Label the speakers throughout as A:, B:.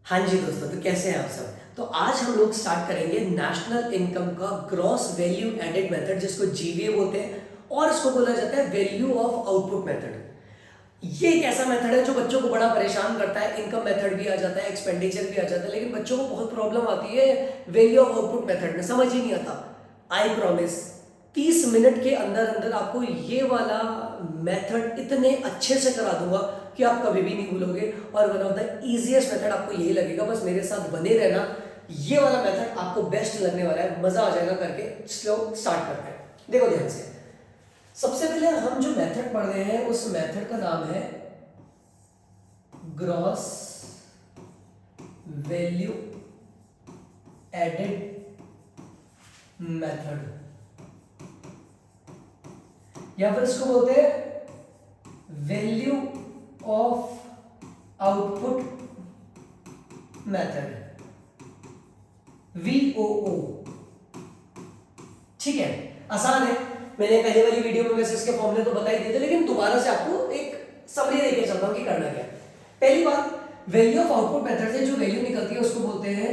A: हाँ जी दोस्तों, तो कैसे हैं आप सब। तो आज हम लोग स्टार्ट करेंगे नेशनल इनकम का ग्रॉस वैल्यू एडेड मेथड, जिसको जीवीए बोलते हैं, और इसको बोला जाता है वैल्यू ऑफ आउटपुट मेथड। ये एक ऐसा मेथड है जो बच्चों को बड़ा परेशान करता है। इनकम मेथड भी आ जाता है, एक्सपेंडिचर भी आ जाता है, लेकिन बच्चों को बहुत प्रॉब्लम आती है वैल्यू ऑफ आउटपुट मेथड में, समझ ही नहीं आता। आई प्रॉमिस 30 मिनट के अंदर अंदर आपको ये वाला मेथड इतने अच्छे से करा दूंगा कि आप कभी भी नहीं भूलोगे, और one of the easiest method आपको यही लगेगा। बस मेरे साथ बने रहना, ये वाला मेथड आपको बेस्ट लगने वाला है, मजा आ जाएगा करके। चलो स्टार्ट करते हैं, देखो ध्यान से। सबसे पहले हम जो मेथड पढ़ रहे हैं उस मेथड का नाम है ग्रॉस वैल्यू एडेड मेथड, या फिर इसको बोलते हैं value of output method, VOO। ठीक है, आसान है। मैंने पहले वाली वीडियो में वैसे इसके फॉर्मूले तो बता ही दिए थे, लेकिन दोबारा से आपको एक समरी देके चलता हूं कि करना क्या। पहली बात, वैल्यू ऑफ आउटपुट मेथड से जो वैल्यू निकलती है उसको बोलते हैं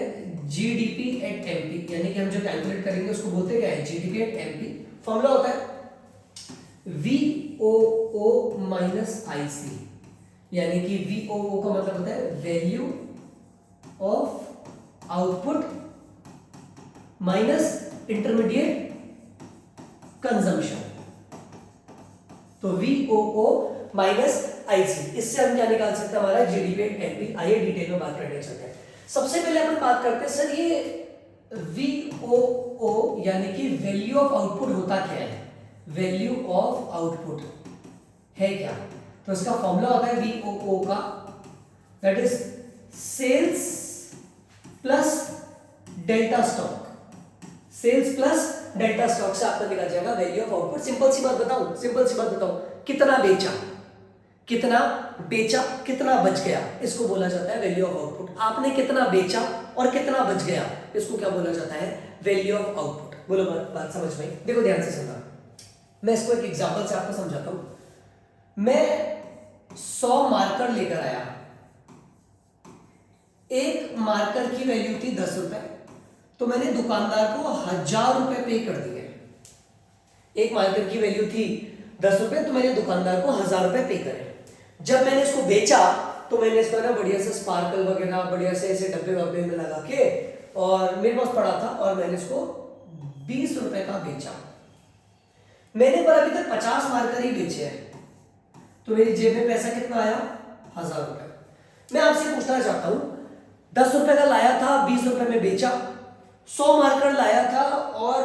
A: GDP एट MP, यानी कि हम जो कैलकुलेट करेंगे उसको बोलते हैं क्या है, GDP एट MP। फॉर्मूला होता है VOO माइनस IC, यानी कि VOO का मतलब होता है value of output minus intermediate consumption, तो VOO माइनस IC। इससे हम क्या निकाल सकते हैं, हमारा GDP एट MP। आइए डिटेल में बात करने चलते हैं। सबसे पहले अपन बात करते हैं, सर ये VOO यानी कि वैल्यू ऑफ आउटपुट होता क्या है, वैल्यू ऑफ आउटपुट है क्या। तो इसका फॉर्मूला होता है VOO का, that is sales plus delta stock. Sales plus delta stock से आपका निकल जाएगा वैल्यू ऑफ आउटपुट। सिंपल सी बात बताऊं, कितना बेचा, कितना बच गया, इसको बोला जाता है वैल्यू ऑफ आउटपुट। आपने कितना बेचा और कितना बच गया, इसको क्या बोला जाता है, वैल्यू ऑफ आउटपुट। बोलो बात समझ में। देखो ध्यान से सुनना, मैं इसको एक एग्जांपल से आपको समझाता हूं। मैं 100 मार्कर लेकर आया, एक मार्कर की वैल्यू थी 10 रुपए, तो मैंने दुकानदार को 1000 रुपए पे कर दिए। एक मार्कर की वैल्यू थी 10 रुपए, तो मैंने दुकानदार को 1000 रुपए पे करे। जब मैंने इसको बेचा तो मैंने इसको ना बढ़िया से स्पार्कल वगैरह बढ़िया से ऐसे डब्बे वब्बे में लगा के, और मेरे पास पड़ा था, और मैंने इसको 20 रुपए का बेचा। मैंने पर अभी तक 50 मार्कर ही बेचे हैं, तो मेरी जेब में पैसा कितना आया, 1000 रुपए। मैं आपसे पूछना चाहता हूं, 10 रुपए का लाया था, 20 रुपए में बेचा, 100 मार्कर लाया था और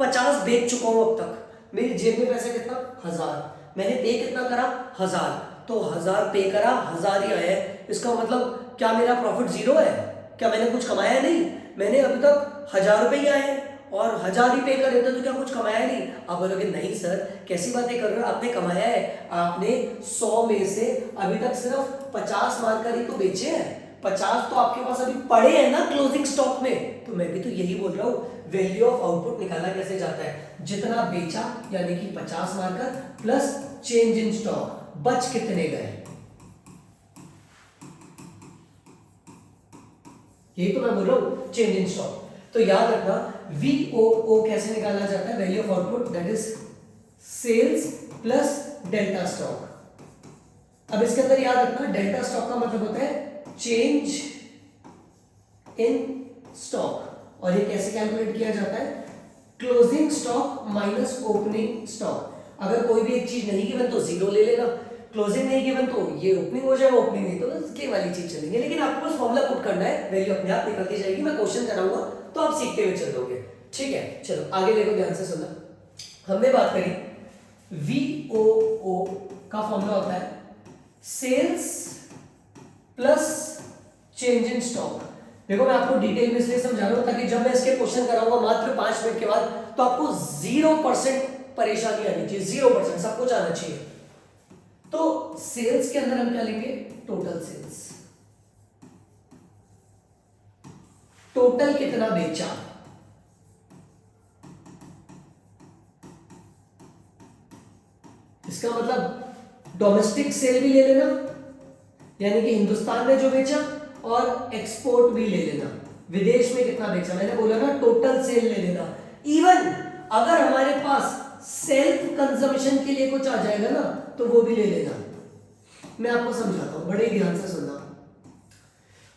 A: 50 बेच चुका हूं अब तक, मेरी जेब में पैसा कितना, 1000। मैंने पे कितना करा, 1000, तो 1000 पे करा, 1000 ही आया है। इसका मतलब क्या मेरा प्रॉफिट जीरो है, क्या मैंने कुछ कमाया नहीं। मैंने अभी तक 1000 रुपए ही आए हैं और 1000 ही पे कर देते, तो क्या कुछ कमाया नहीं। आप बोलोगे नहीं सर, कैसी बातें कर रहे हो, आपने कमाया है। आपने 100 में से अभी तक सिर्फ 50 मार्कर ही तो बेचे हैं, 50 तो आपके पास अभी पड़े हैं ना क्लोजिंग स्टॉक में। तो मैं भी तो यही बोल रहा हूं, वैल्यू ऑफ आउटपुट निकाला कैसे जाता है, जितना बेचा यानी कि 50 marker plus change in stock, बच कितने गए, यही तो मैं बोल रहा हूं, चेंज इन स्टॉक। तो याद रखना VOO कैसे निकाला जाता है, value of output, that is sales plus delta stock. अब इसके अंदर याद रखना, डेल्टा स्टॉक का मतलब होता है चेंज इन स्टॉक, और ये कैसे कैलकुलेट किया जाता है, closing stock minus opening stock. अगर कोई भी एक चीज नहीं गिवन तो जीरो ले लेना, क्लोजिंग नहीं गिवन तो ये ओपनिंग हो जाएगा, ओपनिंग नहीं तो के वाली चीज चलेंगे। लेकिन आपको बस फॉर्मूला पुट करना है, वैल्यू अपने आप निकलती जाएगी। मैं क्वेश्चन कराऊंगा तो आप सीखते हुए चल दोगे, ठीक है। चलो आगे देखो, ध्यान से सुनना। हमने बात करी VOO का फॉर्मूला होता है sales plus change in stock. देखो मैं आपको डिटेल में इसलिए समझा रहा हूं ताकि जब मैं इसके क्वेश्चन कराऊंगा मात्र 5 मिनट के बाद, तो आपको 0% परेशानी आनी चाहिए, 0% सब कुछ आना चाहिए। तो सेल्स के अंदर हम क्या लेंगे, टोटल सेल्स, टोटल कितना बेचा, इसका मतलब डोमेस्टिक सेल भी ले लेना, यानी कि हिंदुस्तान में जो बेचा, और एक्सपोर्ट भी ले लेना, विदेश में कितना बेचा, मैंने बोला ना टोटल सेल ले लेना। इवन अगर हमारे पास सेल्फ कंजम्पशन के लिए कुछ आ जाएगा ना तो वो भी ले लेना। मैं आपको समझाता हूं, बड़े ध्यान से सुनना।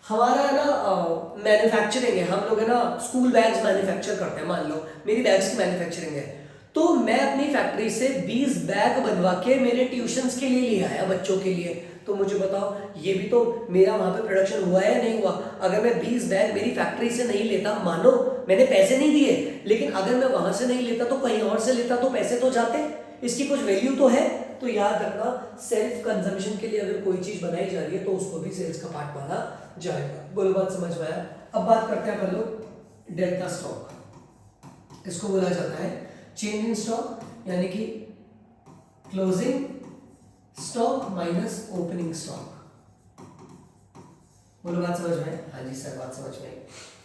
A: हमारा है ना मैन्युफैक्चरिंग है, हम लोग है ना स्कूल बैग्स मैन्युफैक्चर करते हैं, मान लो मेरी बैग्स की मैन्युफैक्चरिंग है, तो मैं अपनी फैक्ट्री से 20 बैग बनवा के मेरे ट्यूशंस के लिए ले आया बच्चों के लिए। तो मुझे बताओ ये भी तो मेरा वहां पे प्रोडक्शन हुआ है या नहीं हुआ? अगर मैं 20 बैग मेरी फैक्ट्री से नहीं लेता, मानो मैंने पैसे नहीं दिए, लेकिन अगर मैं वहां से नहीं लेता तो कहीं और से लेता तो पैसे तो जाते, इसकी कुछ वैल्यू तो है। तो याद रखना, सेल्फ कंजम्पशन के लिए अगर कोई चीज बनाई जा रही है तो उसको भी सेल्स का पार्ट माना जाएगा। बोलो बात समझ में आया? अब बात करते हैं अपन लोग डेल्टा स्टॉक। इसको बोला जाता है चेंज इन स्टॉक, यानी कि closing stock minus opening stock. बोलो बात समझ में? हाँ जी सर, बात समझ में।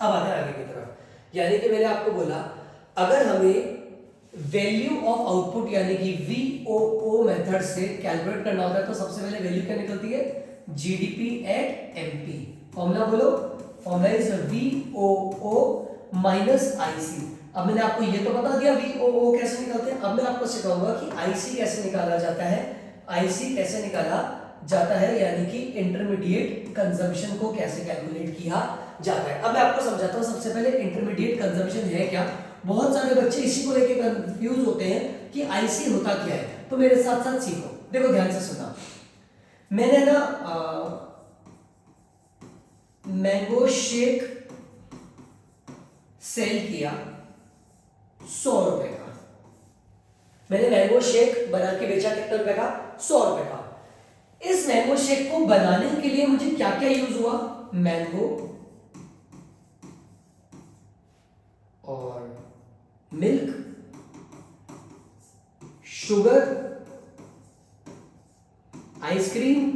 A: अब आते हैं आगे की तरफ, यानी कि मैंने आपको बोला अगर हमें वैल्यू ऑफ आउटपुट यानी कि VOO मेथड से कैलकुलेट करना होता है तो सबसे पहले वैल्यू क्या निकलती है? GDP at MP। फॉर्मूला बोलो, formula is VOO minus IC। अब मैंने आपको ये तो बता दिया VOO कैसे निकालते हैं, अब मैं आपको सिखाऊंगा कि IC कैसे निकाला जाता है। IC कैसे निकाला जाता है यानी कि इंटरमीडिएट कंजम्पशन को कैसे कैलकुलेट किया जाता है। अब मैं आपको समझाता हूं। सबसे पहले इंटरमीडिएट कंजम्पशन है क्या? बहुत सारे बच्चे इसी को लेके कंफ्यूज होते हैं कि IC होता क्या है, तो मेरे साथ साथ सीखो। देखो ध्यान से सुना, मैंने ना मैंगो शेक सेल किया 100 रुपए का। मैंने मैंगो शेक बना के बेचा कितने रुपए का? 100 रुपए का। इस मैंगो शेक को बनाने के लिए मुझे क्या क्या यूज हुआ? मैंगो और मिल्क, शुगर, आइसक्रीम।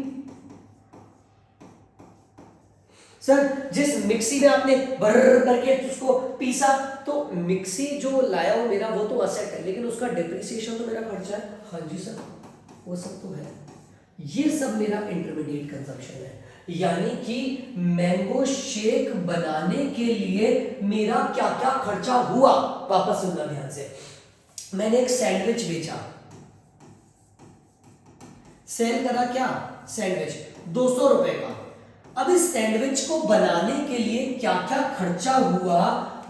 A: सर जिस मिक्सी में आपने भर करके उसको पीसा, तो मिक्सी जो लाया हूं मेरा वो तो असेट है, लेकिन उसका डिप्रिसिएशन तो मेरा खर्चा है। हाँ जी सर, वो सब तो है। ये सब मेरा इंटरमीडिएट कंजम्पशन है, यानी कि मैंगो शेक बनाने के लिए मेरा क्या क्या खर्चा हुआ। वापस सुनना ध्यान से, मैंने एक सैंडविच बेचा, सेल करा क्या? सैंडविच 200 रुपए का। अब इस सैंडविच को बनाने के लिए क्या क्या खर्चा हुआ,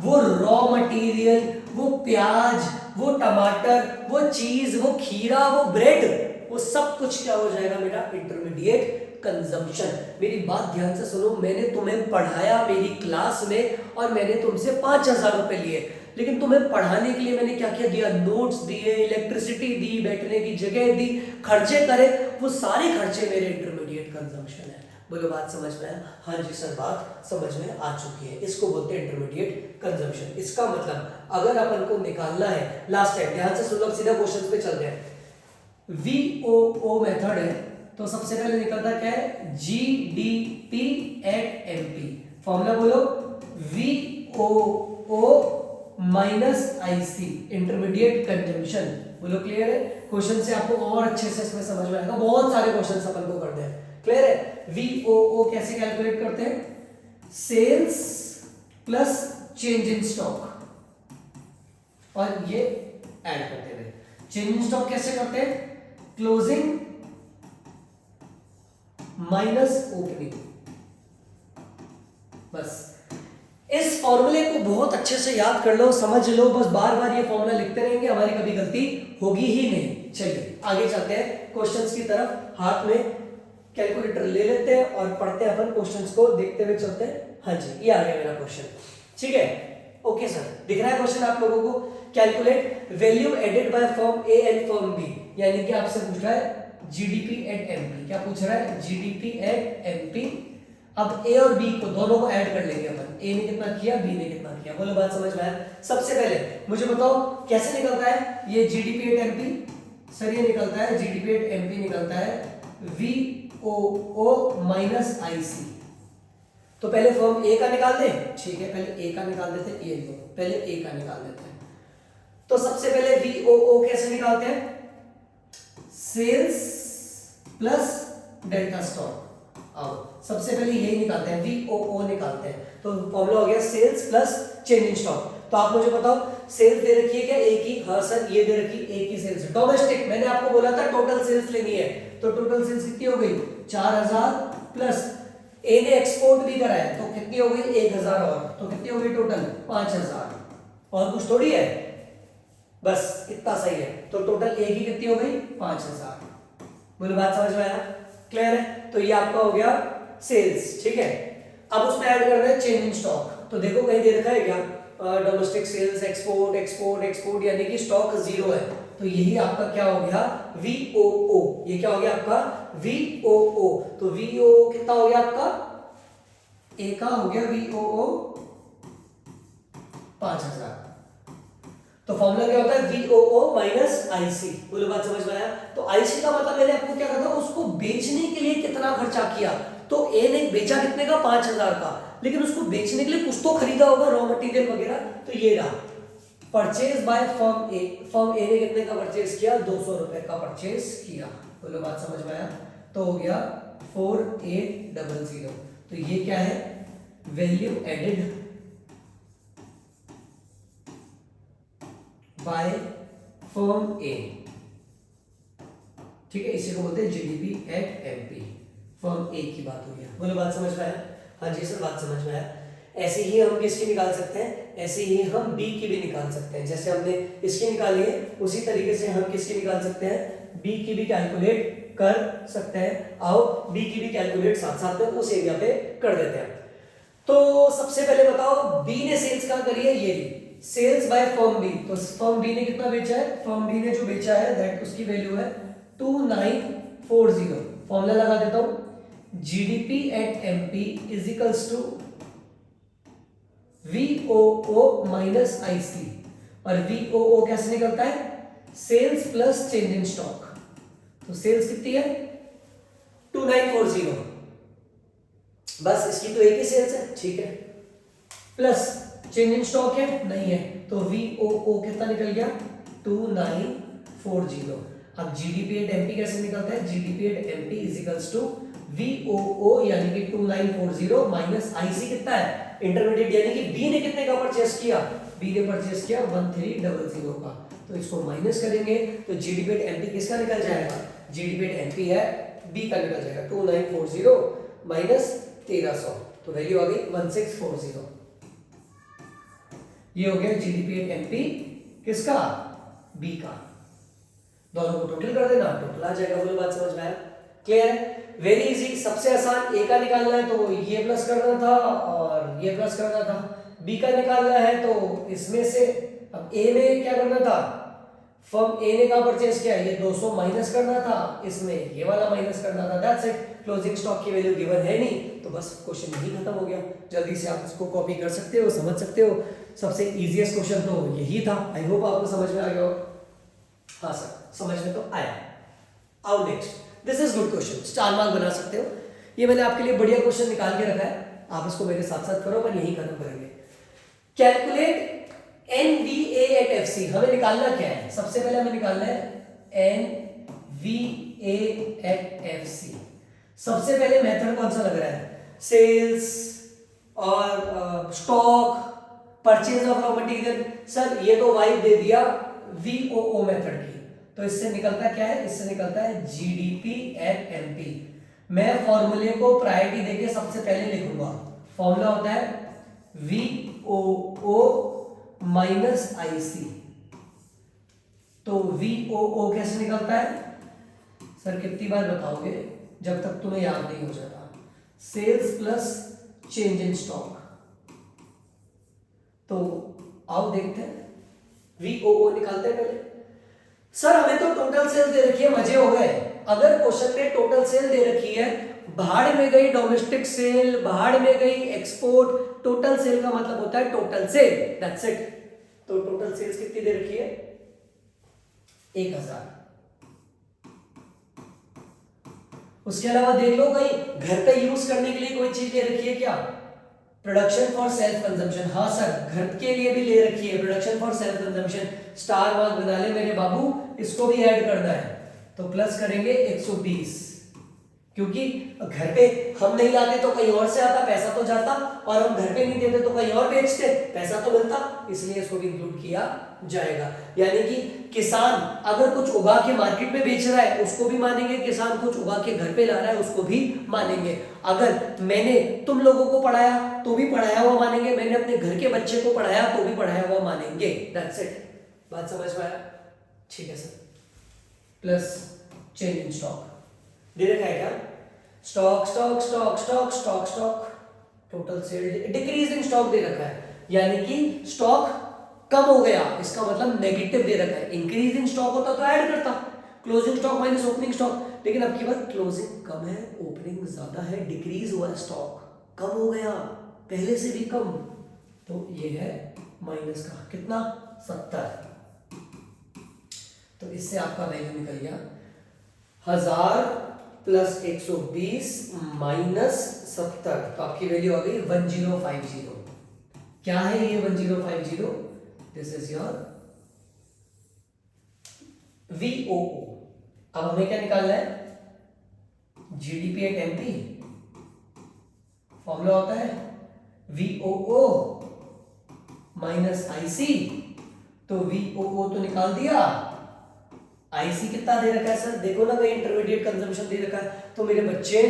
A: वो रॉ मटेरियल, वो प्याज, वो टमाटर, वो चीज, वो खीरा, वो ब्रेड, वो सब कुछ क्या हो जाएगा? मेरा इंटरमीडिएट कंजम्पशन। मेरी बात ध्यान से सुनो, मैंने तुम्हें पढ़ाया मेरी क्लास में और मैंने तुमसे 5000 रुपए लिए, लेकिन तुम्हें पढ़ाने के लिए मैंने क्या क्या दिया? नोट्स दिए, इलेक्ट्रिसिटी दी, बैठने की जगह दी, खर्चे करे, वो सारे खर्चे मेरे इंटरमीडिएट कंजम्पशन है। बोलो बात समझ में आया? हाँ जी सर, बात समझ में आ चुकी है। इसको बोलते हैं इंटरमीडिएट कंजम्पशन। इसका मतलब अगर अपन को निकालना है, लास्ट टाइम ध्यान से सुनो, सीधा क्वेश्चन पे चल रहे हैं। VOO मेथड है तो सबसे पहले निकलता क्या है? GDP at MP। फॉर्मूला बोलो, VOO minus IC, intermediate consumption. बोलो क्लियर है? क्वेश्चन से आपको और अच्छे से इसमें समझ में आएगा। बहुत सारे क्वेश्चन अपन को करते हैं, क्लियर है? VOO कैसे कैलकुलेट करते हैं? Sales plus change in stock, और ये ऐड करते हुए चेंज इन स्टॉक कैसे करते हैं? Closing minus opening. बस इस फॉर्मूले को बहुत अच्छे से याद कर लो, समझ लो, बस बार बार ये फॉर्मूला लिखते रहेंगे, हमारी कभी गलती होगी ही नहीं। चलिए आगे चलते हैं क्वेश्चंस की तरफ। हाथ में कैलकुलेटर ले लेते हैं और पढ़ते हैं अपन क्वेश्चंस को, देखते हुए चलते हैं। हाँ जी, ये आ गया मेरा क्वेश्चन, ठीक है? ओके सर, दिख रहा है क्वेश्चन आप लोगों को? Calculate value added by firm A and firm B, यानी कि आपसे पूछ रहा है GDP एट MP। क्या पूछ रहा है? GDP at MP। अब A और B को दोनों को ऐड कर लेंगे अपन। A ने कितना किया, B ने कितना किया। बोलो बात समझ में आया? सबसे पहले मुझे बताओ कैसे निकलता है ये GDP एट MP? सर ये निकलता है GDP एट MP निकलता है VOO माइनस IC। तो पहले फर्म A का निकाल दे, ठीक है? पहले A का निकाल देते हैं, ये दो पहले A का निकाल देते हैं। तो सबसे पहले VOO कैसे निकालते हैं? Sales plus delta stock. आओ सबसे पहले यही निकालते हैं, VOO निकालते हैं। तो फॉर्मूला हो गया sales plus change in stock. तो आप मुझे बताओ सेल्स दे रखी है क्या? एक ही। हाँ सर ये दे रखी एक ही सेल्स। डोमेस्टिक मैंने आपको बोला था टोटल सेल्स लेनी है, तो टोटल सेल्स कितनी हो गई? 4000 प्लस ए ने एक्सपोर्ट भी करा है तो कितनी हो गई? 1000 और, तो कितनी हो गई टोटल? 5000। और कुछ थोड़ी है, बस इतना सही है। तो टोटल ए की कितनी हो गई? 5000। बोलो बात समझ में आया? क्लियर है? तो ये आपका हो गया सेल्स, ठीक है। अब उसमें ऐड करना है चेंज इन स्टॉक। तो देखो कहीं दे रखा है क्या? Domestic sales, export export export, यानी कि स्टॉक जीरो है। तो यही आपका क्या हो गया? VOO। ये क्या हो गया आपका? VOO। तो VOO कितना हो गया आपका? ए का हो गया VOO 5000। तो फॉर्मूला क्या होता है? VOO minus IC। बोलो बात समझ में आया? तो IC का मतलब मैंने आपको क्या कहा था, उसको बेचने के लिए कितना खर्चा किया। तो ए ने बेचा कितने का? 5000 का, लेकिन उसको बेचने के लिए कुछ तो खरीदा होगा, रॉ मटेरियल वगैरह। तो ये रहा purchase by firm A. Firm A ने कितने का परचेज किया? 200 रुपए का परचेज किया। बोलो बात समझ में आया? तो हो गया 4800। तो ये क्या है? वैल्यू एडेड बाय फर्म ए, ठीक है। इसी को बोलते हैं GDP एट MP। फर्म ए की बात हो गया। बोलो बात समझ में आया? हाँ जी सर बात समझ में आया। ऐसे ही हम किसकी निकाल सकते हैं? ऐसे ही हम बी की भी निकाल सकते हैं। जैसे हमने इसकी निकाली है उसी तरीके से हम किसकी निकाल सकते हैं? बी की भी कैलकुलेट कर सकते हैं। आओ बी की भी कैलकुलेट साथ साथ में उस एरिया पे कर देते हैं। तो सबसे पहले बताओ बी ने सेल्स कहाँ करी है? ये सेल्स बाय फर्म बी। तो फर्म बी ने कितना बेचा है? फर्म बी ने जो बेचा है दैट उसकी वैल्यू है 2940। फॉर्मूला लगा देता हूं, GDP at MP is equals to VOO minus IC। और VOO कैसे निकलता है? Sales plus change in stock. तो सेल्स कितनी है? 2940। बस इसकी तो एक ही सेल्स है, ठीक है। प्लस चेंज इन स्टॉक है? नहीं है। तो VOO कितना निकल गया? 2940। अब GDP एट MP कैसे निकलता है? GDP at MP is equals to VOO यानी कि 2940 माइनस IC कितना है? इंटरमीडिएट यानी कि B ने कितने का परचेस किया? B ने परचेस किया 1300 का। तो इसको माइनस करेंगे तो GDP एट MP किसका निकल जाएगा? GDP एट MP है B का निकल जाएगा। 2940 माइनस 1300, तो वैल्यू आ गई 1640। ये हो गया GDP एट MP किसका? B का। दोनों को टोटल कर देना, टोटल आ जाएगा। बोलो बात समझ में आया? क्लियर है? Very easy. सबसे आसान ए का निकालना है तो ये प्लस करना था और ये प्लस करना था। बी का निकालना है तो इसमें से अब ए में क्या करना था? फर्म ए ने कहा परचेज किया, ये 200 माइनस करना था, इसमें ये वाला माइनस करना था। That's it. क्लोजिंग स्टॉक की वैल्यू गिवन है नहीं, तो बस क्वेश्चन यही खत्म हो गया। जल्दी से आप इसको कॉपी कर सकते हो, समझ सकते हो। सबसे इजीएस्ट क्वेश्चन तो यही था। आई होप आपको समझ में आ गया हो। हाँ सर समझ में तो आया। आओ next, this is good question, star mark बना सकते हो। ये मैंने आपके लिए बढ़िया क्वेश्चन निकाल के रखा है, आप इसको मेरे साथ साथ करो, पर यही खत्म करेंगे। Calculate NVA at FC। हमें निकालना क्या है? सबसे पहले हमें निकालना है NVA एट FC। सबसे पहले मेथड कौन सा लग रहा है? सेल्स और stock, purchase of raw material. Sir ये तो वाई दे दिया VOO मेथड की, तो इससे निकलता क्या है? इससे निकलता है GDP एट MP। मैं फॉर्मूले को प्रायोरिटी देके सबसे पहले लिखूंगा। फॉर्मूला होता है VOO माइनस IC। तो VOO कैसे निकलता है? सर कितनी बार बताओगे जब तक तुम्हें याद नहीं हो जाता? Sales plus change in stock. तो आओ देखते हैं, VOO निकालते हैं पहले। सर हमें तो टोटल सेल दे रखी है, मजे हो गए। अगर क्वेश्चन में टोटल सेल दे रखी है, बाहर में गई डोमेस्टिक सेल, बाहर में गई एक्सपोर्ट, टोटल सेल का मतलब होता है टोटल सेल, दैट्स इट। तो टोटल सेल्स कितनी दे रखी है? 1000। उसके अलावा देख लो कहीं घर पे यूज करने के लिए कोई चीज दे रखी है क्या? Production for self consumption. हाँ सर घर के लिए भी ले रखी है, production for self consumption. Star mark बना ले मेरे बाबू, इसको भी ऐड करना है। तो प्लस करेंगे 120, क्योंकि घर पे हम नहीं लाते तो कहीं और से आता, पैसा तो जाता, और हम घर पे नहीं देते तो कहीं और बेचते, पैसा तो मिलता, इसलिए इसको भी इंक्लूड किया जाएगा। यानी कि किसान अगर कुछ उगा के मार्केट में बेच रहा है उसको भी मानेंगे, किसान कुछ उगा के घर पे ला रहा है उसको भी मानेंगे। अगर मैंने तुम लोगों को पढ़ाया तो भी पढ़ाया हुआ मानेंगे, मैंने अपने घर के बच्चे को पढ़ाया तो भी पढ़ाया हुआ मानेंगे। That's it. बात समझ में आया? ठीक है sir. Plus change in stock दे रखा है क्या? Stock stock stock stock stock stock total sale, decrease in stock दे रखा है, यानी कि स्टॉक कम हो गया, इसका मतलब नेगेटिव दे रखा है। इंक्रीज इन स्टॉक होता तो ऐड करता, closing stock minus opening stock, लेकिन अब की बार क्लोजिंग कम है ओपनिंग ज्यादा है, डिक्रीज हुआ है, स्टॉक कम हो गया पहले से भी कम, तो ये है माइनस का कितना 70। तो इससे आपका वैल्यू निकल गया 1000 प्लस 120 माइनस 70, तो आपकी वैल्यू आ गई 1050। क्या है ये 1050? This is your VOO। अब हमें क्या निकालना है? GDP at MP। फॉर्मूला होता है VOO माइनस IC, तो VOO तो निकाल दिया, IC कितना दे रखा है सर? देखो ना, कहीं इंटरमीडिएट कंजम्पशन दे रखा है, तो मेरे बच्चे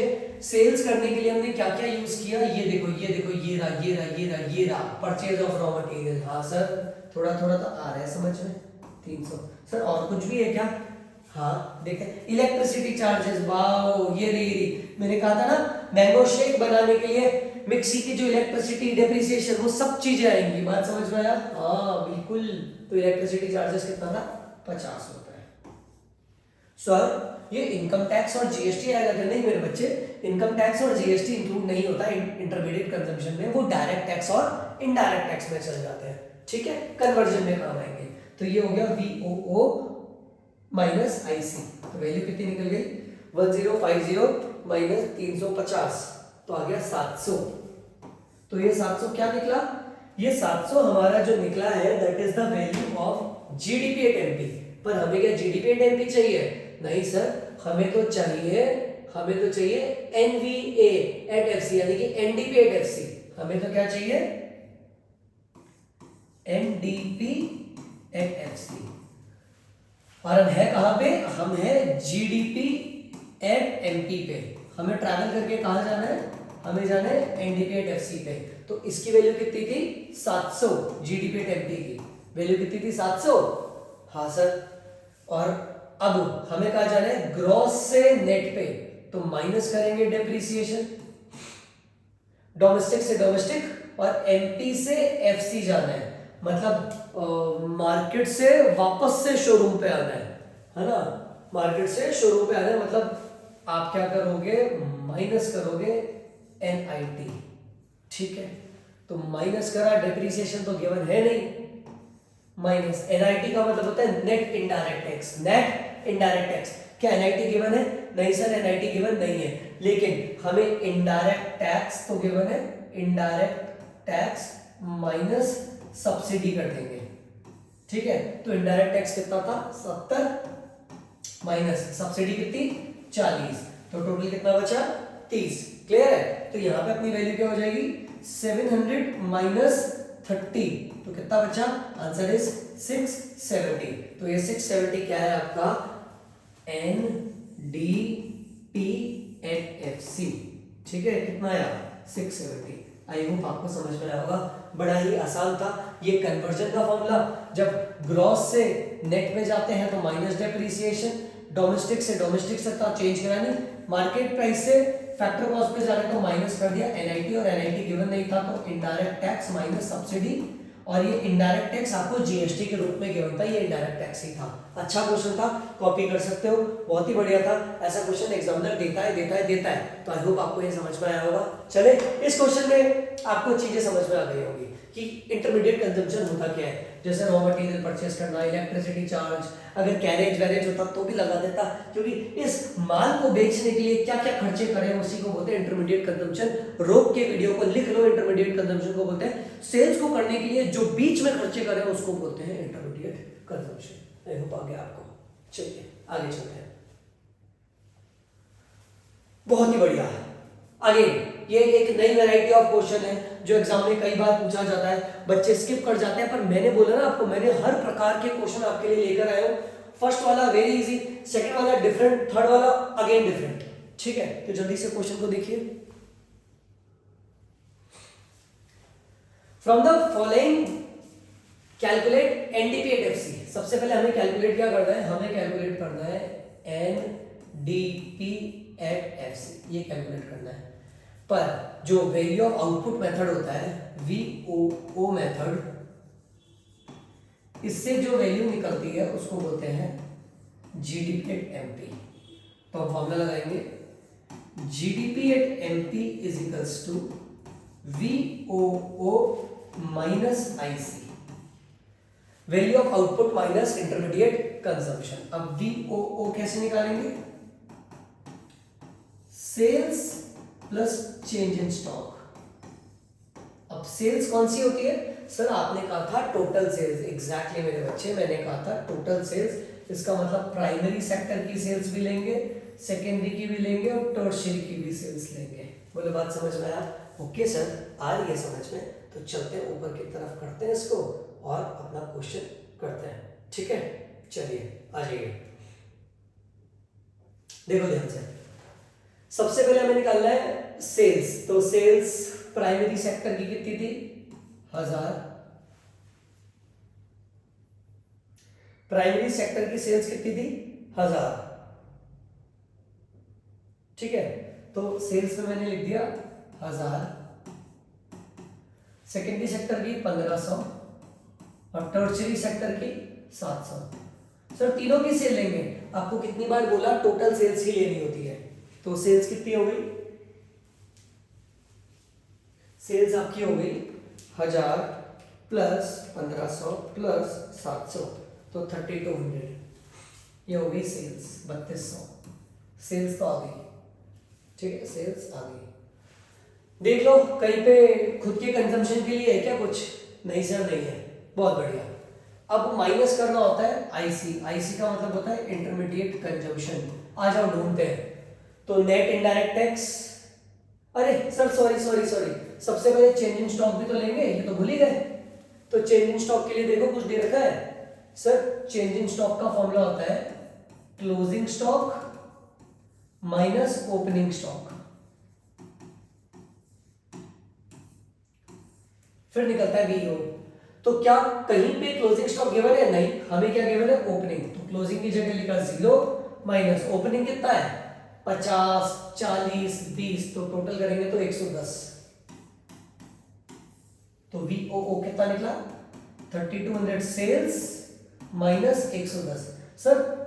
A: सेल्स करने के लिए हमने क्या क्या यूज किया, ये देखो ये देखो, ये रहा ये रहा ये रहा ये रहा, परचेज ऑफ रॉ मटेरियल। हाँ सर, थोड़ा थोड़ा तो आ रहा है समझ में। 300 सर, और कुछ भी है क्या? हाँ देखें, इलेक्ट्रिसिटी चार्जेस, वाओ ये रही, मैंने कहा था ना मैंगो शेक बनाने के लिए मिक्सी की जो इलेक्ट्रिसिटी डेप्रिसिएशन, वो सब चीजें आएंगी। बात समझ में आया? हाँ बिल्कुल। तो इलेक्ट्रिसिटी चार्जेस कितना था? 50 रुपए। सर ये इनकम टैक्स और जीएसटी आएगा क्या? नहीं मेरे बच्चे, इनकम टैक्स और जीएसटी इंक्लूड नहीं होता इंटरमीडिएट कंजम्पशन में, वो डायरेक्ट टैक्स और इनडायरेक्ट टैक्स में चल जाते हैं, ठीक है, कन्वर्जन में काम आएंगे। तो ये हो गया VOO माइनस IC, तो वैल्यू कितनी निकल गई? 1050 माइनस 350, तो आ गया 700। तो ये 700 क्या निकला? ये 700 हमारा जो निकला है that is the value of GDP at MP। पर हमें क्या GDP एट MP चाहिए? नहीं सर, हमें तो चाहिए NVA एट FC, यानी कि NDP एट FC। हमें तो क्या चाहिए? NDP at FC। और हम है कहां पे? हम है GDP एट MP पे। हमें ट्रैवल करके कहां जाना है? हमें जाना है NDP एट FC पे। तो इसकी वैल्यू कितनी थी? 700। GDP एट MP की वैल्यू कितनी थी? 700। हाँ सर, और अब हमें कहा जाना है? ग्रॉस से नेट पे, तो माइनस करेंगे डेप्रिसिएशन, डोमेस्टिक से डोमेस्टिक और एमपी से एफसी जाना है, मतलब मार्केट से वापस से शोरूम पे आना है ना, मार्केट से शोरूम पे आना है, मतलब आप क्या करोगे? माइनस करोगे NIT, ठीक है। तो माइनस करा, डेप्रिसिएशन तो गिवन है नहीं, माइनस NIT का मतलब होता है net indirect tax, net indirect tax. क्या NIT गिवन है? नहीं सर, NIT गिवन नहीं है, लेकिन हमें इनडायरेक्ट टैक्स तो गिवन है, इनडायरेक्ट टैक्स माइनस सब्सिडी कर देंगे, ठीक है। तो इनडायरेक्ट टैक्स कितना था? 70 माइनस सब्सिडी कितनी? 40, तो टोटल कितना बचा? 30। क्लियर है? तो यहां पे अपनी वैल्यू क्या हो जाएगी? 700 माइनस 30, तो कितना बचा? Answer is 670। तो ये 670 क्या है आपका? NDP एट FC, ठीक है। कितना आया? 670। आई होप आपको समझ में आया होगा, बड़ा ही आसान था ये कन्वर्जन का फॉर्मूला। जब ग्रॉस से नेट में जाते हैं तो माइनस डेप्रिसिएशन, डोमेस्टिक से चेंज करानी, मार्केट प्राइस से फैक्टर कॉस्ट पे जाने तो माइनस कर दिया NIT, और NIT गिवन नहीं था तो इनडायरेक्ट टैक्स माइनस सब्सिडी, और ये इनडायरेक्ट टैक्स आपको GST के रूप में गिवन था, ये इनडायरेक्ट टैक्स ही था। अच्छा क्वेश्चन था, कॉपी कर सकते हो, बहुत ही बढ़िया था। ऐसा क्वेश्चन एग्जामिनर देता है, तो आई होप आपको ये समझ में आया होगा। चले, इस क्वेश्चन में आपको चीजें समझ में आ गई होंगी कि इंटरमीडिएट कंजम्पशन होता क्या है, जैसे रॉ मटेरियल परचेस करना, इलेक्ट्रिसिटी चार्ज, अगर कैरेज वैरेज होता तो भी लगा देता, क्योंकि इस माल को बेचने के लिए क्या क्या खर्चे करें उसी को बोलते हैं इंटरमीडिएट कंजम्पशन। रोक के वीडियो को लिख लो, इंटरमीडिएट कंजम्पशन को बोलते हैं। सेल्स को करने के लिए जो बीच में खर्चे करें उसको बोलते हैं इंटरमीडिएट कंजम्पशन। आई होप आ गया आपको। चलिए आगे चलते हैं। बहुत ही बढ़िया। आगे ये एक नई वैरायटी ऑफ क्वेश्चन है जो एग्जाम में कई बार पूछा जाता है, बच्चे स्किप कर जाते हैं, पर मैंने बोला ना आपको, मैंने हर प्रकार के क्वेश्चन आपके लिए लेकर आया हूं। फर्स्ट वाला वेरी इजी, सेकंड वाला डिफरेंट, थर्ड वाला अगेन डिफरेंट। ठीक है, तो जल्दी से क्वेश्चन को देखिए। From the following calculate NDP at FC. सबसे पहले हमें कैलकुलेट क्या करना है, हमें कैलकुलेट करना है एनडीपी@एफसी, ये कैलकुलेट करना है। पर जो वैल्यू ऑफ आउटपुट मेथड होता है वीओओ मेथड, इससे जो वैल्यू निकलती है उसको बोलते हैं जीडीपी@एमपी। तो हम फॉर्मूला लगाएंगे GDP at MP is equals to VOO minus IC, value of output minus intermediate consumption. अब वीओओ कैसे निकालेंगे, sales plus change in stock. अब सेल्स कौन सी होती है सर, आपने कहा था टोटल सेल्स, एग्जैक्टली मेरे बच्चे, मैंने कहा था टोटल सेल्स। इसका मतलब प्राइमरी सेक्टर की सेल्स भी लेंगे, सेकेंडरी की भी लेंगे और टर्शियरी की भी सेल्स लेंगे। बोले बात समझ में आया? ओके सर, आ रही है समझ में, तो चलते हैं ऊपर की तरफ, करते हैं इसको और अपना क्वेश्चन करते हैं। ठीक है, चलिए आ जाइए, देखो ध्यान से। सबसे पहले हमें निकालना है सेल्स, तो सेल्स प्राइमरी सेक्टर की कितनी थी, 1000। प्राइमरी सेक्टर की सेल्स कितनी थी, 1000। ठीक है, तो सेल्स में मैंने लिख दिया 1000, सेकेंडरी सेक्टर की 1500 और टर्शियरी सेक्टर की 700। सर तीनों की सेल लेंगे, आपको कितनी बार बोला टोटल सेल्स ही लेनी होती है। तो सेल्स कितनी हो गई, सेल्स आपकी हो गई 1000 प्लस 1500 प्लस 700, तो 3200, ये हो गई सेल्स 3200। सेल्स तो आ गई, ठीक है, सेल्स आ गई। देख लो कहीं पे खुद के कंजम्पशन के लिए है क्या कुछ, नहीं सर नहीं है, बहुत बढ़िया। अब माइनस करना होता है आईसी, आईसी का मतलब होता है इंटरमीडिएट कंजम्पशन। आ जाओ ढूंढते हैं, तो नेट इनडायरेक्ट टैक्स, अरे सर सॉरी सॉरी सॉरी, सबसे पहले चेंज इन स्टॉक भी तो लेंगे, ये तो भूल ही गए। तो चेंज इन स्टॉक के लिए देखो कुछ दे रखा है सर, चेंज इन स्टॉक का फॉर्मूला होता है closing stock minus opening stock, फिर निकलता है वीओ। तो क्या कहीं पे क्लोजिंग स्टॉक गिवन है, नहीं, हमें क्या गिवन है, ओपनिंग। तो क्लोजिंग की जगह लिखा 0 माइनस ओपनिंग कितना है 50 40 20, तो टोटल करेंगे तो 110। तो वीओओ कितना निकला 3200 सेल्स माइनस 110। सर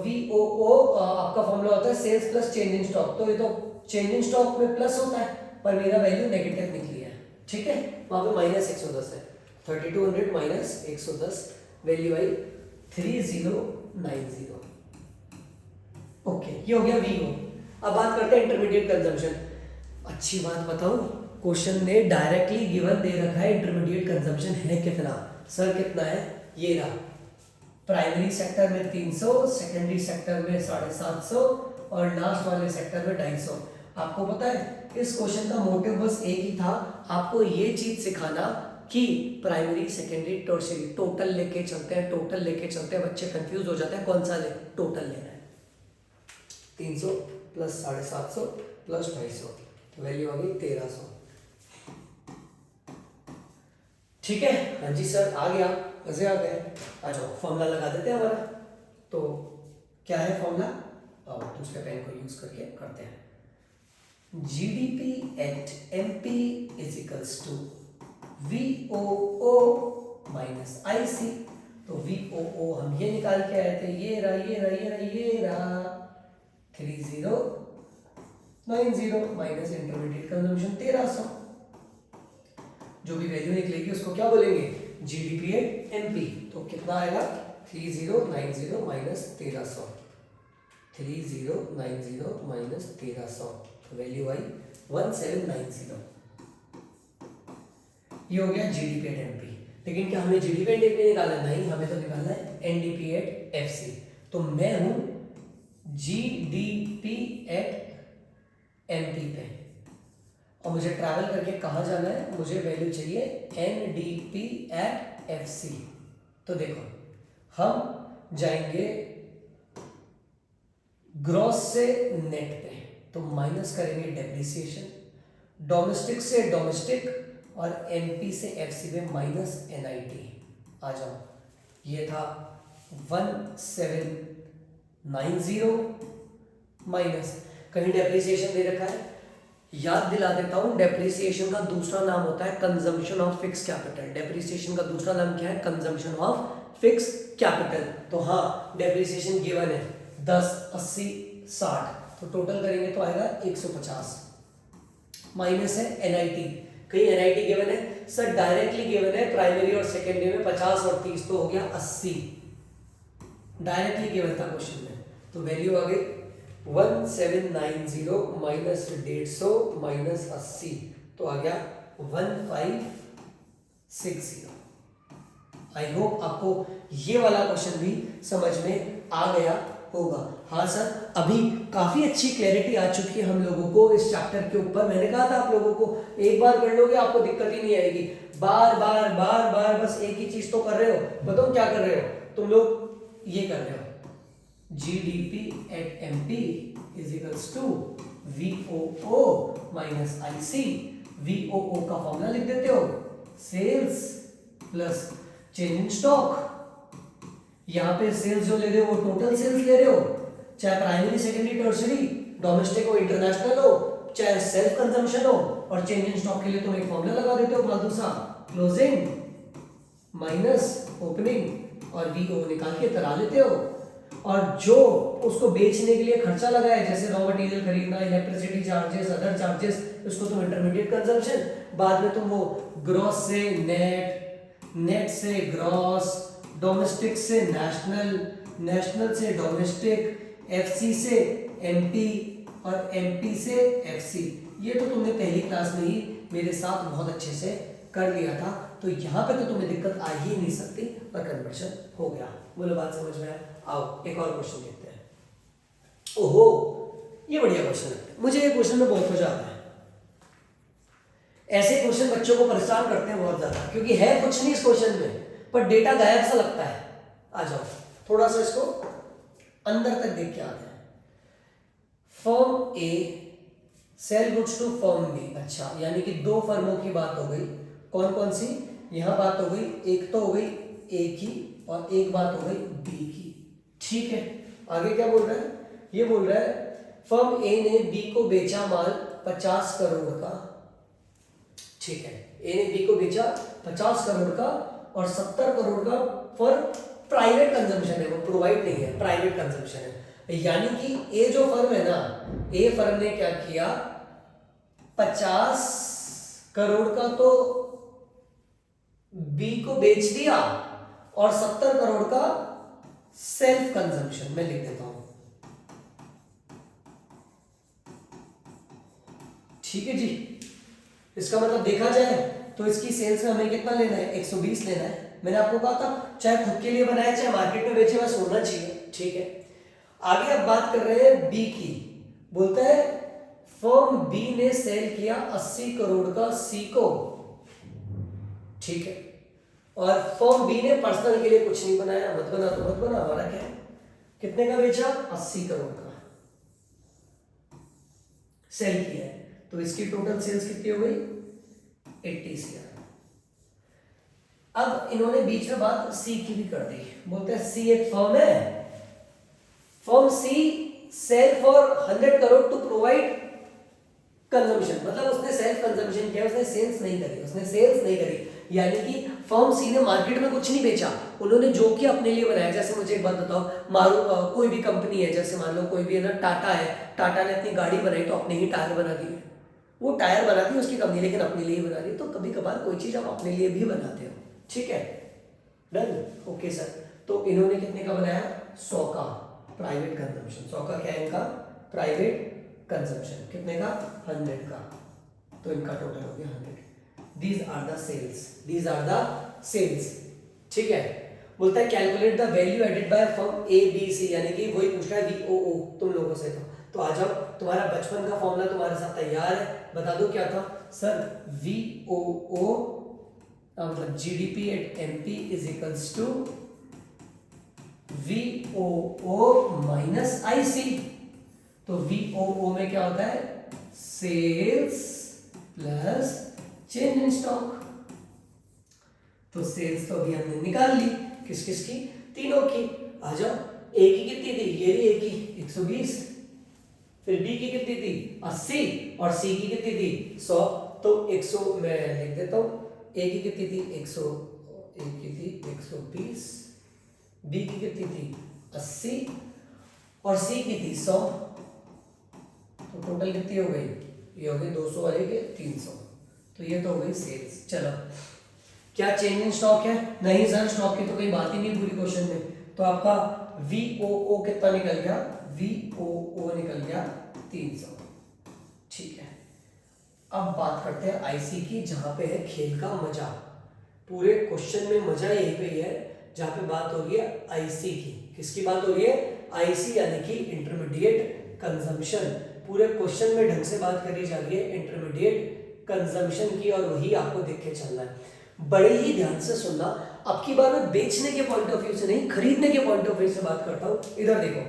A: वीओओ आपका फॉर्मूला होता है sales plus change in stock, तो ये तो चेंज इन स्टॉक में प्लस होता है, पर मेरा वैल्यू नेगेटिव निकली है। ठीक है, वहां पे माइनस 110 है, 3200 माइनस 110, वैल्यू आई 3090। ओके, ये हो गया वीओ। अब बात करते हैं इंटरमीडिएट कंजम्पशन। अच्छी बात बताऊं, क्वेश्चन ने डायरेक्टली गिवन दे रखा है इंटरमीडिएट कंजम्पशन है कितना। सर कितना है, ये रहा, प्राइमरी सेक्टर में 300, सेकेंडरी सेक्टर में 750 और लास्ट वाले सेक्टर में 250। आपको पता है इस क्वेश्चन का मोटिव बस एक ही था, आपको ये चीज सिखाना कि प्राइमरी सेकेंडरी टर्शियरी टोटल लेके चलते हैं, टोटल लेके चलते हैं। बच्चे कंफ्यूज हो जाते हैं कौन सा ले, टोटल लेना है। 300 प्लस 750 प्लस 250, तो वैल्यू आ गई 1300। ठीक है, हाँ जी सर आ गया, मजे आ गए। आ जाओ फॉर्मूला लगा देते हैं हमारा। तो क्या है फॉर्मूला, और दूसरे पेन को यूज करके करते हैं। GDP@MP is equals to VOO minus IC। तो VOO हम ये निकाल के आए थे, ये रहा ये रहा ये रहा ये रहा 3090 माइनस इंटरमीडिएट कंजम्पशन 1300। जो भी वैल्यू निकलेगी उसको क्या बोलेंगे, GDP@MP। तो कितना आएगा 3090 माइनस 1300, 3090 माइनस 1300, वैल्यू आई 1790। ये हो गया GDP@MP। लेकिन क्या हमें GDP@MP निकालना है, नहीं, हमें तो निकालना है NDP@FC। तो मैं हूं GDP@ एमपी पे, और मुझे ट्रैवल करके कहाँ जाना है, मुझे वैल्यू चाहिए एनडीपी एट एफसी। तो देखो हम जाएंगे ग्रॉस से नेट पे, तो माइनस करेंगे डेप्रिसिएशन, डोमेस्टिक से डोमेस्टिक और एमपी से एफसी में माइनस एनआईटी। आ जाओ, ये था 1790 माइनस, कहीं डेप्रिसिएशन दे रखा है, याद दिला देता हूं, डेप्रिसिएशन का दूसरा नाम होता है consumption of fix capital. Depreciation का दूसरा नाम क्या है, कंजम्पशन ऑफ फिक्स कैपिटल। तो हाँ, डेप्रिसिएशन गिवन है 10, 80, 60, तो टोटल करेंगे तो आएगा 150, माइनस है एनआईटी, कहीं एनआईटी गिवन है सर, डायरेक्टली गिवन है प्राइमरी और सेकेंडरी में 50 और 30, तो हो गया 80, डायरेक्टली गिवन था क्वेश्चन में। तो वैल्यू आ गई 1790 माइनस 150 माइनस 80, तो आ गया 1560। आई होप आपको ये वाला क्वेश्चन भी समझ में आ गया होगा। हाँ सर, अभी काफी अच्छी क्लैरिटी आ चुकी है हम लोगों को इस चैप्टर के ऊपर। मैंने कहा था आप लोगों को एक बार कर लोगे आपको दिक्कत ही नहीं आएगी, बार बार बार बार बस एक ही चीज तो कर रहे हो। बताओ क्या कर रहे हो तुम लोग, ये कर रहे हो GDP at MP is equals to VOO minus IC. VOO का फॉर्मूला लिख देते हो, sales plus change in stock. यहां पे सेल्स जो ले रहे हो वो टोटल सेल्स ले रहे हो, चाहे प्राइमरी सेकेंडरी टर्सरी, डोमेस्टिक हो इंटरनेशनल हो, चाहे सेल्फ कंजम्पशन हो, और चेंज इन स्टॉक के लिए तुम एक फॉर्मूला लगा देते हो फालतू सा, क्लोजिंग माइनस ओपनिंग, और वीओ निकाल के तरा लेते हो। और जो उसको बेचने के लिए खर्चा लगा है, जैसे रॉ मटेरियल खरीदना, इलेक्ट्रिसिटी चार्जेस, अदर चार्जेस, उसको तुम इंटरमीडिएट कंजम्पशन, बाद में तुम वो ग्रॉस से नेट, नेट से ग्रॉस, डोमेस्टिक से नेशनल, नेशनल से डोमेस्टिक, एफसी से एमपी और एमपी से एफसी। ये तो तुमने पहली क्लास में ही मेरे साथ बहुत अच्छे से कर लिया था, तो यहाँ पे तो तुम्हें दिक्कत आ ही नहीं सकती, और कन्वर्शन हो गया। बोलो बात समझ में आया? आओ एक और क्वेश्चन देखते हैं। ओहो, ये बढ़िया क्वेश्चन है, मुझे ये क्वेश्चन में बहुत मजा आता है। ऐसे क्वेश्चन बच्चों को परेशान करते हैं बहुत ज्यादा, क्योंकि है कुछ नहीं इस क्वेश्चन में, पर डेटा गायब सा लगता है। आ जाओ थोड़ा सा इसको अंदर तक देख के आते हैं। Firm A sell goods to firm B. अच्छा, यानी कि दो फर्मों की बात हो गई। कौन कौन सी? यहां बात हो गई, एक तो हो गई ए की और एक बात हो गई बी की। ठीक है, आगे क्या बोल रहा है? ये बोल रहा है फर्म ए ने बी को बेचा माल 50 करोड़ का। ठीक है, ए ने बी को बेचा 50 करोड़ का और 70 करोड़ का फॉर प्राइवेट कंजम्पशन है, वो प्रोवाइड नहीं है, प्राइवेट कंजम्पशन है। यानी कि ए जो फर्म है ना, ए फर्म ने क्या किया, 50 करोड़ का तो बी को बेच दिया और 70 करोड़ का सेल्फ कंजम्पशन में लिख देता हूं। ठीक है जी, इसका मतलब देखा जाए तो इसकी सेल्स में हमें कितना लेना है, 120 लेना है। मैंने आपको कहा था चाहे खुद के लिए बनाए चाहे मार्केट में बेचे, बस होना चाहिए। ठीक है, आगे अब बात कर रहे हैं बी की। बोलता है फर्म बी ने सेल किया 80 करोड़ का सी को। ठीक है, और फर्म बी ने पर्सनल के लिए कुछ नहीं बनाया, मत बना तो मत बना, हमारा क्या है, कितने का बेचा, 80 करोड़ का सेल किया है, तो इसकी टोटल सेल्स कितनी हो गई, 80 CR। अब इन्होंने बीच में बात सी की भी कर दी। बोलते हैं सी एक फर्म है, firm C sell for 100 crore to provide consumption, मतलब उसने सेल्फ कंजम्पशन किया, उसने सेल्स नहीं करी, उसने सेल्स नहीं करी। यानी कि फर्म सी ने मार्केट में कुछ नहीं बेचा, उन्होंने जो कि अपने लिए बनाया। जैसे मुझे एक बात बताओ, कोई भी कंपनी है, जैसे मान लो कोई भी है ना, टाटा है, टाटा ने अपनी गाड़ी बनाई तो अपने ही टायर बना दिए, वो टायर बनाती है उसकी कंपनी, लेकिन अपने लिए ही बना रही है। तो कभी कभार कोई चीज आप अपने लिए भी बनाते हो। ठीक है, डन, ओके सर। तो इन्होंने कितने का बनाया, 100 का प्राइवेट कंजम्पशन। 100 का क्या है इनका, प्राइवेट कंजम्पशन। कितने का, 100 का, तो इनका टोटल हो गया 100। These are the sales, these are the sales. ठीक है, बोलता है calculate the value added by firm A B C, यानी कि वही पूछ रहा है वीओओ तुम लोगों से। तो आ जाओ, तुम्हारा बचपन का फॉर्मूला तुम्हारे साथ तैयार है, बता दो क्या था सर। VOO मतलब GDP at MP is equals to VOO minus IC। तो VOO में क्या होता है, sales plus change in stock. तो सेल्स तो अभी हमने निकाल ली, किस किस की, तीनों की। आ जाओ, ए की कितनी थी, ये रही ए की 120, फिर बी की कितनी थी 80 और सी की कितनी थी 100। तो 100 मैं लिख देता हूं, ए की कितनी थी 100, ए की थी 120, बी की कितनी थी 80 और सी की थी 100। तो टोटल कितनी हो गई, ये हो गई 200 वाले के 300। तो ये तो हो गई सेल्स। चलो, क्या चेंज इन स्टॉक है, नहीं सर स्टॉक की तो कोई बात ही नहीं पूरी क्वेश्चन में। तो आपका VOO कितना निकल गया, VOO निकल गया 300। ठीक है, अब बात करते हैं IC की, जहां पे है खेल का मजा। पूरे क्वेश्चन में मजा यहीं पे ही है जहां पे बात हो रही है IC की। किसकी बात हो रही है, IC यानी कि इंटरमीडिएट कंजम्पशन। पूरे क्वेश्चन में ढंग से बात करी जा रही है इंटरमीडिएट कंजम्पशन की, और वही आपको देख के चलना है। बड़े ही ध्यान से सुनना, अब की बार मैं बेचने के पॉइंट ऑफ व्यू से नहीं, खरीदने के पॉइंट ऑफ व्यू से बात करता हूं। इधर देखो,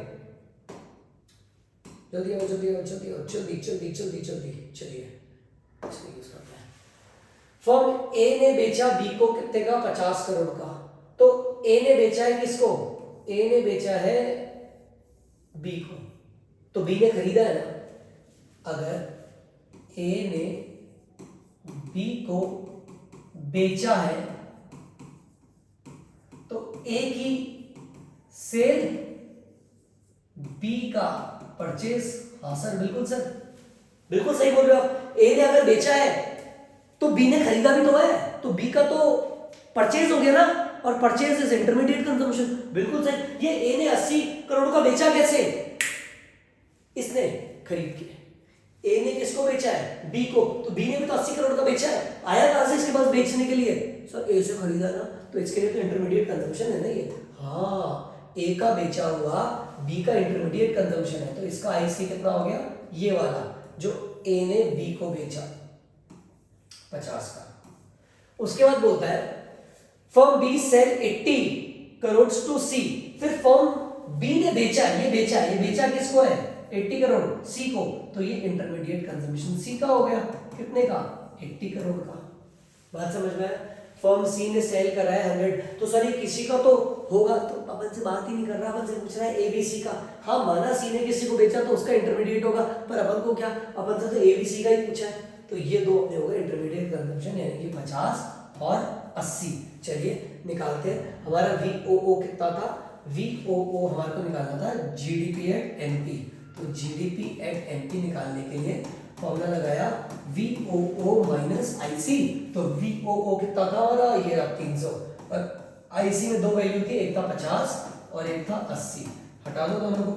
A: जल्दी आओ जल्दी आओ जल्दी आओ, जल्दी जल्दी जल्दी जल्दी, चलिए इसमें यूज करते हैं। फर्म ए ने बेचा बी को कितने का, 50 करोड़ का। तो ए ने बेचा है किसको, ए ने बेचा है बी को, तो बी ने खरीदा है ना। अगर ए ने बी को बेचा है तो ए की सेल, बी का परचेज। हाँ सर, बिल्कुल सर, बिल्कुल सही बोल रहे हो आप। ए ने अगर बेचा है तो बी ने खरीदा भी तो है, तो बी का तो परचेज हो गया ना, और परचेज इज इंटरमीडिएट कंजम्पशन। बिल्कुल सही। ये ए ने 80 करोड़ का बेचा कैसे, इसने खरीद के। ए ने किसको बेचा है, बी को, तो बी ने भी तो 80 करोड़ का बेचा है। आया कहां से इसके पास बेचने के लिए, सर ए से खरीदा ना, तो इसके लिए तो इंटरमीडिएट कंजम्पशन है ना ये। हाँ, ए का बेचा हुआ बी का इंटरमीडिएट कंजम्पशन है, तो इसका IC कितना हो गया, ये वाला जो ए ने बी को बेचा 50 का। उसके बाद बोलता है firm B sell 80 crore to C. फिर फर्म बी ने बेचा, ये बेचा किसको है, 80 करोड़ सी को, तो ये इंटरमीडिएट कंजम्पशन सी का हो गया। कितने का, 80 करोड़ का। बात समझ में आया। फर्म सी ने सेल करा है 100, तो सर ये किसी का तो होगा, तो अपन से बात ही नहीं कर रहा, अपन से पूछ रहा है ABC का। हाँ माना सी ने किसी को बेचा तो उसका इंटरमीडिएट होगा, पर अपन को क्या, अपन से तो ABC का ही पूछा है। तो ये दो अपने हो गए इंटरमीडिएट कंजम्पशन, यानी कि 50 और 80। चलिए निकालते हैं। हमारा VOO कितना था, VOO हमारे को निकालना था GDP एट MP। तो GDP एट MP निकालने के लिए फॉर्मूला लगाया VOO माइनस IC। तो VOO कितना था हमारा, ये रहा 300, और IC में दो वैल्यू थी, एक था 50 और एक था 80। हटा दो दोनों को,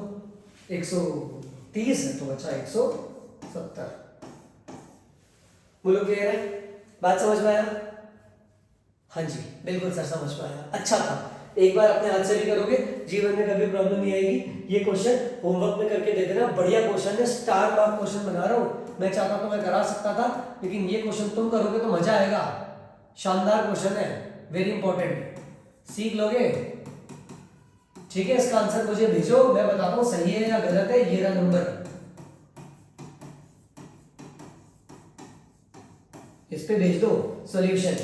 A: 130 है तो बचा 170। बोलो क्लियर है, बात समझ में आया। हाँ जी बिल्कुल सर, समझ में आया, अच्छा था। एक बार अपने हाथ से भी करोगे, जीवन में कभी प्रॉब्लम नहीं आएगी। ये क्वेश्चन होमवर्क में करके दे देना, बढ़िया क्वेश्चन है, स्टार मार्क क्वेश्चन बना रहा हूँ। मैं चाहता तो मैं करा सकता था, लेकिन ये क्वेश्चन तुम करोगे तो मजा आएगा। शानदार क्वेश्चन है, वेरी इंपॉर्टेंट, सीख लोगे। ठीक है, इसका आंसर मुझे भेजो, मैं बताता हूँ सही है या गलत है। ये रहा नंबर, इस पे भेज दो सॉल्यूशन,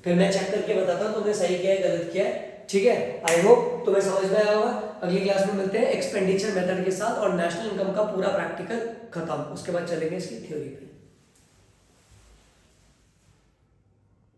A: फिर मैं चेक करके बताता हूँ तुमने सही किया है गलत किया है। ठीक है, आई होप तुम्हें समझ में आया होगा। अगली क्लास में मिलते हैं एक्सपेंडिचर मेथड के साथ, और नेशनल इनकम का पूरा प्रैक्टिकल खत्म, उसके बाद चलेंगे इसकी थ्योरी पे।